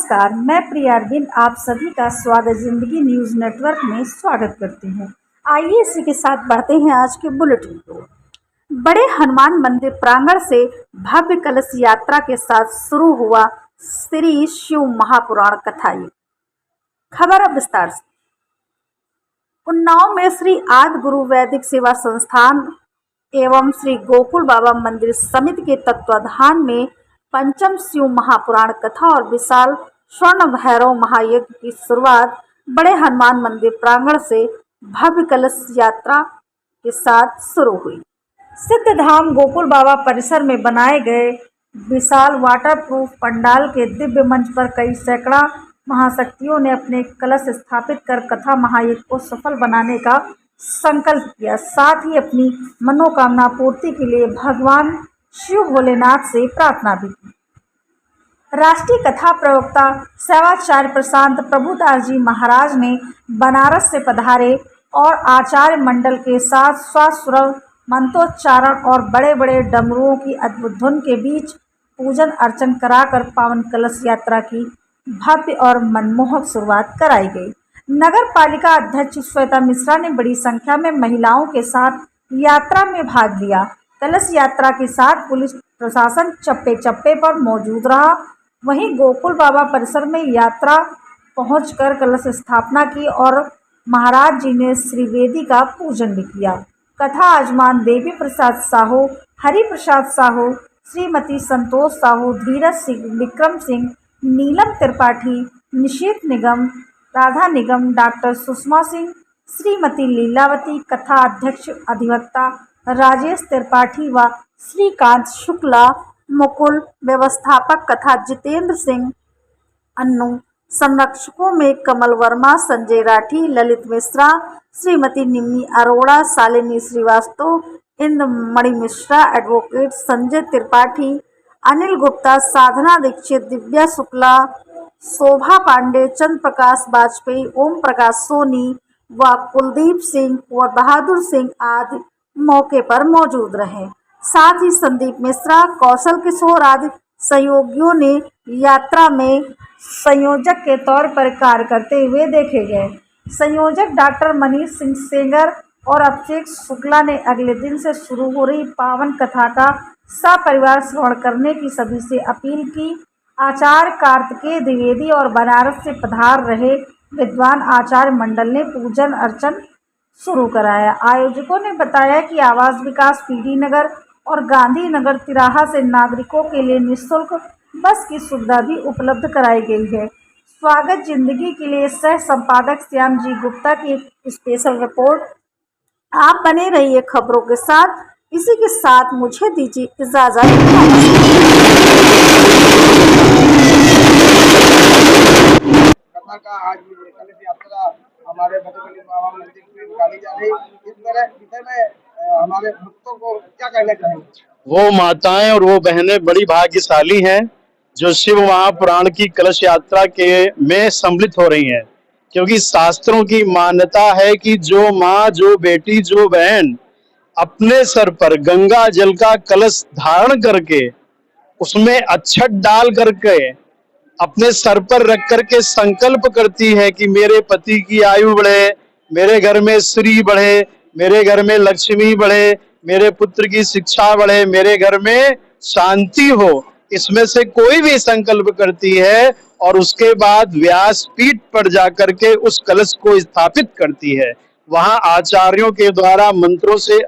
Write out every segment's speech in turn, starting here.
नमस्कार, मैं प्रिया अरविंद आप सभी का स्वागत जिंदगी न्यूज नेटवर्क में स्वागत करती हूँ। आइए इसी के साथ बढ़ते हैं आज के बुलेटिन को। बड़े हनुमान मंदिर प्रांगण से भव्य कलश यात्रा के साथ शुरू हुआ श्री शिव महापुराण कथा। खबर अब विस्तार से। उन्नाव में श्री आदि गुरु वैदिक सेवा संस्थान एवं श्री गोकुल बाबा मंदिर समिति के तत्वाधान में पंचम शिव महापुराण कथा और विशाल स्वर्ण भैरव महायज्ञ की शुरुआत बड़े हनुमान मंदिर प्रांगण से भव्य कलश यात्रा के साथ शुरू हुई। सिद्धधाम गोकुल बाबा परिसर में बनाए गए विशाल वाटरप्रूफ पंडाल के दिव्य मंच पर कई सैकड़ा महाशक्तियों ने अपने कलश स्थापित कर कथा महायज्ञ को सफल बनाने का संकल्प किया। साथ ही अपनी मनोकामना पूर्ति के लिए भगवान शिव भोलेनाथ से प्रार्थना भी की। राष्ट्रीय कथा प्रवक्ता सेवाचार्य प्रशांत प्रभुदास जी महाराज ने बनारस से पधारे और आचार्य मंडल के साथ स्वास्वर मंत्रोच्चारण और बड़े बड़े डमरुओं की अद्भुत धुन के बीच पूजन अर्चन कराकर पावन कलश यात्रा की भव्य और मनमोहक शुरुआत कराई गई। नगर पालिका अध्यक्ष श्वेता मिश्रा ने बड़ी संख्या में महिलाओं के साथ यात्रा में भाग लिया। कलश यात्रा के साथ पुलिस प्रशासन चप्पे चप्पे पर मौजूद रहा। वहीं गोकुल बाबा परिसर में यात्रा पहुंचकर कलश स्थापना की और महाराज जी ने श्रीवेदी का पूजन भी किया। कथा आजमान देवी प्रसाद साहू, हरि प्रसाद साहू, श्रीमती संतोष साहू, धीरज सिंह, विक्रम सिंह, नीलम त्रिपाठी, निशीत निगम, राधा निगम, डॉक्टर सुषमा सिंह, श्रीमती लीलावती, कथा अध्यक्ष अधिवक्ता राजेश त्रिपाठी व श्रीकांत शुक्ला, मुकुल व्यवस्थापक कथा जितेंद्र सिंह, अन्नू संरक्षकों में कमल वर्मा, संजय राठी, ललित मिश्रा, श्रीमती निम्मी अरोड़ा, शालिनी श्रीवास्तव, इंद्रमणि मिश्रा, एडवोकेट संजय त्रिपाठी, अनिल गुप्ता, साधना दीक्षित, दिव्या शुक्ला, शोभा पांडे, चंद्र प्रकाश वाजपेयी, ओम प्रकाश सोनी व कुलदीप सिंह और बहादुर सिंह आदि मौके पर मौजूद रहे। साथ ही संदीप मिश्रा, कौशल किशोर आदि सहयोगियों ने यात्रा में संयोजक के तौर पर कार्य करते हुए देखे गए। संयोजक डॉक्टर मनीष सिंह सेंगर और अभिषेक शुक्ला ने अगले दिन से शुरू हो रही पावन कथा का सपरिवार श्रवण करने की सभी से अपील की। आचार्य कार्तिकेय द्विवेदी और बनारस से पधार रहे विद्वान आचार्य मंडल ने पूजन अर्चन शुरू कराया। आयोजकों ने बताया कि आवास विकास पीडी नगर और गांधी नगर तिराहा से नागरिकों के लिए निःशुल्क बस की सुविधा भी उपलब्ध कराई गई है। स्वागत जिंदगी के लिए सह संपादक श्याम जी गुप्ता की एक स्पेशल रिपोर्ट। आप बने रहिए खबरों के साथ। इसी के साथ मुझे दीजिए इजाजत। आज कलश यात्रा हमारे भद्रकाली बाबा मंदिर में निकाली जा रही, इस विषय में हमारे भक्तों को क्या कहना चाहेंगे? वो माताएं और वो बहनें बड़ी भाग्यशाली हैं जो शिव महापुराण की कलश यात्रा के में सम्मिलित हो रही हैं, क्योंकि शास्त्रों की मान्यता है कि जो माँ, जो बेटी, जो बहन अपने सर पर गंगा जल का कलश धारण करके उसमें अक्षत डाल करके अपने सर पर रख करके संकल्प करती है कि मेरे पति की आयु बढ़े, मेरे घर में श्री बढ़े, मेरे घर में लक्ष्मी बढ़े, मेरे पुत्र की शिक्षा बढ़े, मेरे घर में शांति हो, इसमें से कोई भी संकल्प करती है और उसके बाद व्यासपीठ पर जाकर के उस कलश को स्थापित करती है। वहां आचार्यों के द्वारा मंत्रों से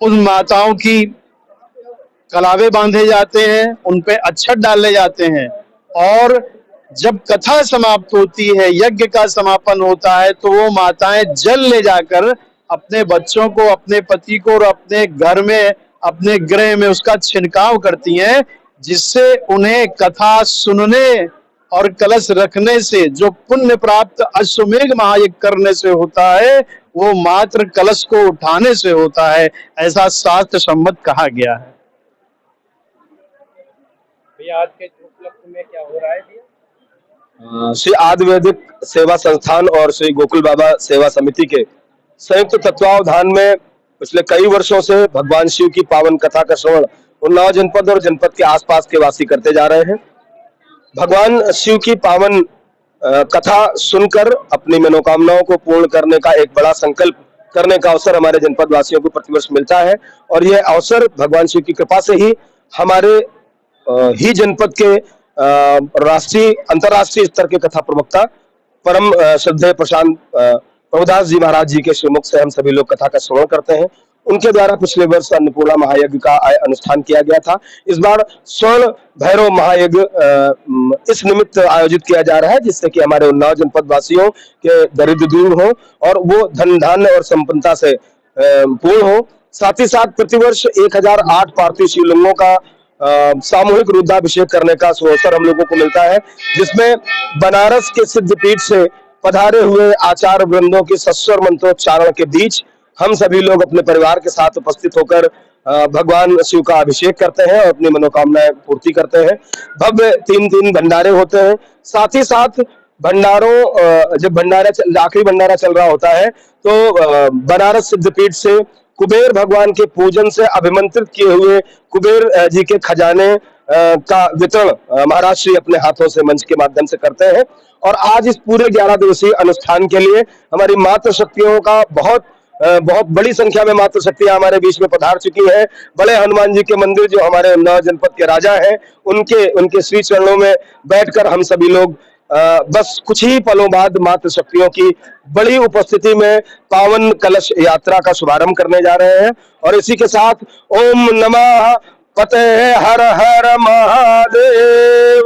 उन माताओं की कलावे बांधे जाते हैं, उन पे अक्षत डाले जाते हैं और जब कथा समाप्त होती है, यज्ञ का समापन होता है, तो वो माताएं जल ले जाकर अपने बच्चों को, अपने पति को और अपने घर में, अपने गृह में उसका छिड़काव करती हैं, जिससे उन्हें कथा सुनने और कलश रखने से जो पुण्य प्राप्त अश्वमेघ महायज्ञ करने से होता है, वो मात्र कलश को उठाने से होता है, ऐसा शास्त्र सम्मत कहा गया है। आज के उपलक्ष्य में क्या हो रहा है? श्री आदि वैदिक सेवा संस्थान और श्री गोकुल बाबा सेवा समिति के संयुक्त तत्वावधान में पिछले कई वर्षों से भगवान शिव की पावन कथा का श्रवण उन्नाव जनपद और जनपद के आसपास के वासी करते जा रहे हैं। भगवान शिव की पावन कथा सुनकर अपनी मनोकामनाओं को पूर्ण करने का एक बड़ा संकल्प करने का अवसर हमारे जनपद वासियों को प्रतिवर्ष मिलता है। और यह अवसर भगवान शिव की कृपा से ही हमारे ही जनपद के राष्ट्रीय अंतर्राष्ट्रीय स्तर के कथा प्रवक्ता परम श्रद्धेय प्रशांत प्रभुदास जी महाराज जी के श्रीमुख से हम सभी लोग कथा का श्रवण करते हैं। उनके द्वारा पिछले वर्ष अन्नपूर्णा महायज्ञ का अनुष्ठान किया गया था। इस बार स्वर्ण भैरव महायज्ञ इस निमित्त आयोजित किया जा रहा है जिससे कि हमारे उन्नाव जनपद वासियों के दरिद्र दूर हो और वो धन धान्य और संपन्नता से पूर्ण हो। साथ ही साथ प्रतिवर्ष 1008 पार्थिव शिवलिंगों का सामूहिक रुद्राभिषेक करने का अवसर हम लोगों को मिलता है, जिसमें बनारस के सिद्धपीठ से पधारे हुए आचार्य वृंदों के सस्वर मंत्रोच्चारण के बीच हम सभी लोग अपने परिवार के साथ उपस्थित होकर भगवान शिव का अभिषेक करते हैं और अपनी मनोकामनाएं पूर्ति करते हैं। भव्य 3 भंडारे होते हैं। साथ ही साथ भंडारों जब आखिरी भंडारा चल रहा होता है तो बनारस सिद्धपीठ से कुबेर भगवान के पूजन से अभिमंत्रित किए हुए कुबेर जी के खजाने का वितरण महाराज श्री अपने हाथों से मंच के माध्यम से करते हैं। और आज इस पूरे 11 दिवसीय अनुष्ठान के लिए हमारी मातृ शक्तियों का बहुत बड़ी संख्या में मातृ शक्तियां हमारे बीच में पधार चुकी हैं। बड़े हनुमान जी के मंदिर जो हमारे उन्नाव जनपद के राजा हैं उनके श्री चरणों में बैठकर हम सभी लोग बस कुछ ही पलों बाद मातृ शक्तियों की बड़ी उपस्थिति में पावन कलश यात्रा का शुभारंभ करने जा रहे हैं। और इसी के साथ ओम नमः पते हर हर महादेव।